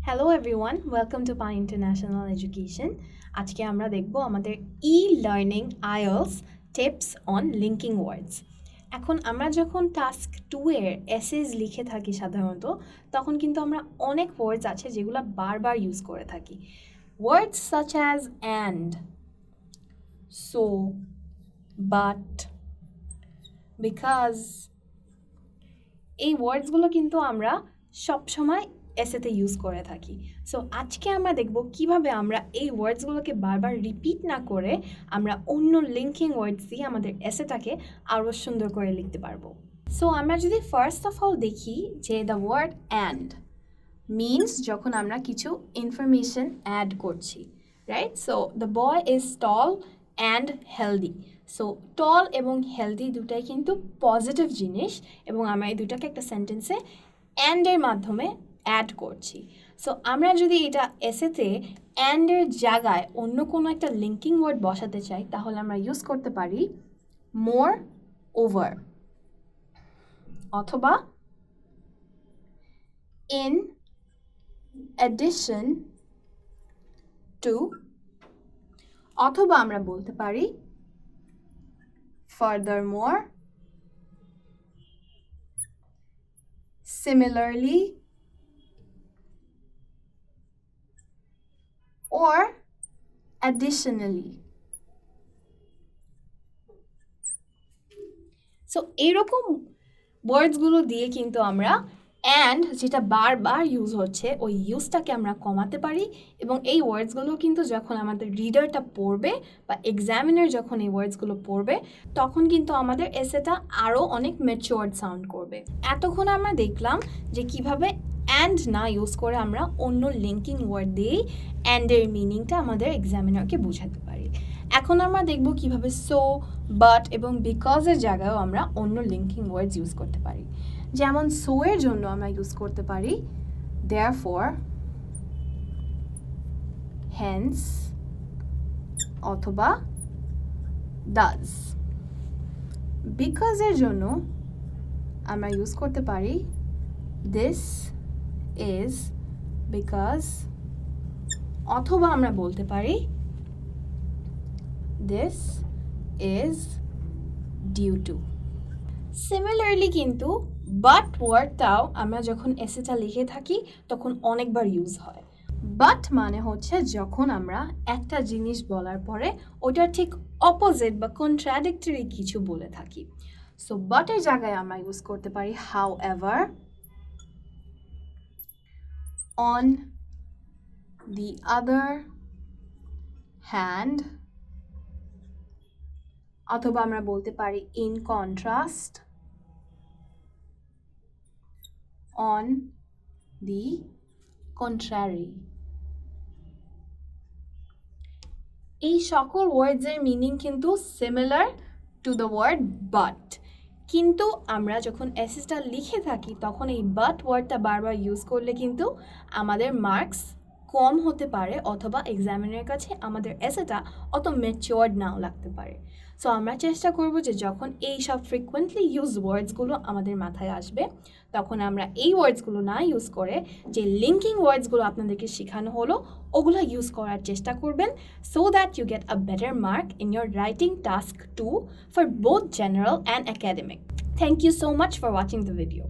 Hello everyone, welcome to pi international education. আজকে আমরা দেখব আমাদের e-learning IELTS tips on linking ওয়ার্ডস। এখন আমরা যখন টাস্ক 2 এর এসেজ লিখে থাকি সাধারণত, তখন কিন্তু আমরা অনেক ওয়ার্ডস আছে যেগুলো বারবার ইউজ করে থাকি। Words such as and, so, but, because, এই ওয়ার্ডসগুলো কিন্তু আমরা সবসময় এসেতে ইউজ করে থাকি। সো আজকে আমরা দেখব কিভাবে আমরা এই ওয়ার্ডসগুলোকে বারবার রিপিট না করে আমরা অন্য লিঙ্কিং ওয়ার্ডস দিয়ে আমাদের এসেটাকে আরও সুন্দর করে লিখতে পারবো। সো আমরা যদি ফার্স্ট অফ অল দেখি যে দ্য ওয়ার্ড অ্যান্ড মিনস যখন আমরা কিছু ইনফরমেশন অ্যাড করছি, right? So the boy is tall and healthy. So টল এবং হেলদি দুটাই কিন্তু পজিটিভ জিনিস এবং আমরা এই দুটাকে একটা সেন্টেন্সে অ্যান্ডের মাধ্যমে অ্যাড করছি। সো আমরা যদি এটা এসেতে অ্যান্ডের জায়গায় অন্য কোনো একটা লিঙ্কিং ওয়ার্ড বসাতে চাই, তাহলে আমরা ইউজ করতে পারি মোর ওভার, অথবা ইন অ্যাডিশন টু, অথবা আমরা বলতে পারি furthermore, similarly, or additionally. So এইরকম ওয়ার্ডসগুলো দিয়ে কিন্তু আমরা অ্যান্ড যেটা বারবার ইউজ হচ্ছে ওই ইউজটাকে আমরা কমাতে পারি, এবং এই ওয়ার্ডসগুলো কিন্তু যখন আমাদের রিডারটা পড়বে বা এক্সামিনার যখন এই ওয়ার্ডসগুলো পড়বে, তখন কিন্তু আমাদের এসেটা আরও অনেক ম্যাচিওর্ড সাউন্ড করবে। এতক্ষণ আমরা দেখলাম যে কিভাবে অ্যান্ড না ইউজ করে আমরা অন্য লিঙ্কিং ওয়ার্ড দিয়েই অ্যান্ডের মিনিংটা আমাদের এক্সামিনারকে বোঝাতে পারি। এখন আমরা দেখব কিভাবে সো, বাট এবং বিকজের জায়গায়ও আমরা অন্য লিঙ্কিং ওয়ার্ডস ইউজ করতে পারি। যেমন সো এর জন্য আমরা ইউজ করতে পারি therefore, hence, অথবা does। বিকজ এর জন্য আমরা ইউজ করতে পারি this is because, অথবা আমরা বলতে পারি this is due to। Similarly কিন্তু বাট ওয়ার্ডটাও আমরা যখন এসেটা লিখে থাকি তখন অনেকবার ইউজ হয়। বাট মানে হচ্ছে যখন আমরা একটা জিনিস বলার পরে ওটার ঠিক অপোজিট বা কন্ট্রাডিক্টরি কিছু বলে থাকি। সো বাটের জায়গায় আমরা ইউজ করতে পারি however, on the other hand, অথবা আমরা বলতে পারি in contrast, on the contrary। এই সকল ওয়ার্ডসের মিনিং কিন্তু similar to the word but, কিন্তু আমরা যখন এসেসটা লিখে থাকি তখন এই বাট ওয়ার্ডটা বারবার ইউজ করলে কিন্তু আমাদের মার্কস কম হতে পারে, অথবা এক্সামিনের কাছে আমাদের এসেটা অত ম্যাচিওর্ড নাও লাগতে পারে। সো আমরা চেষ্টা করব যে যখন এই সব ফ্রিকুয়েন্টলি ইউজ ওয়ার্ডসগুলো আমাদের মাথায় আসবে, তখন আমরা এই ওয়ার্ডসগুলো না ইউজ করে যে লিঙ্কিং ওয়ার্ডসগুলো আপনাদেরকে শেখানো হলো ওগুলো ইউজ করার চেষ্টা করবেন, so that you get a better mark in your writing task 2 for both general and academic. Thank you so much for watching the video.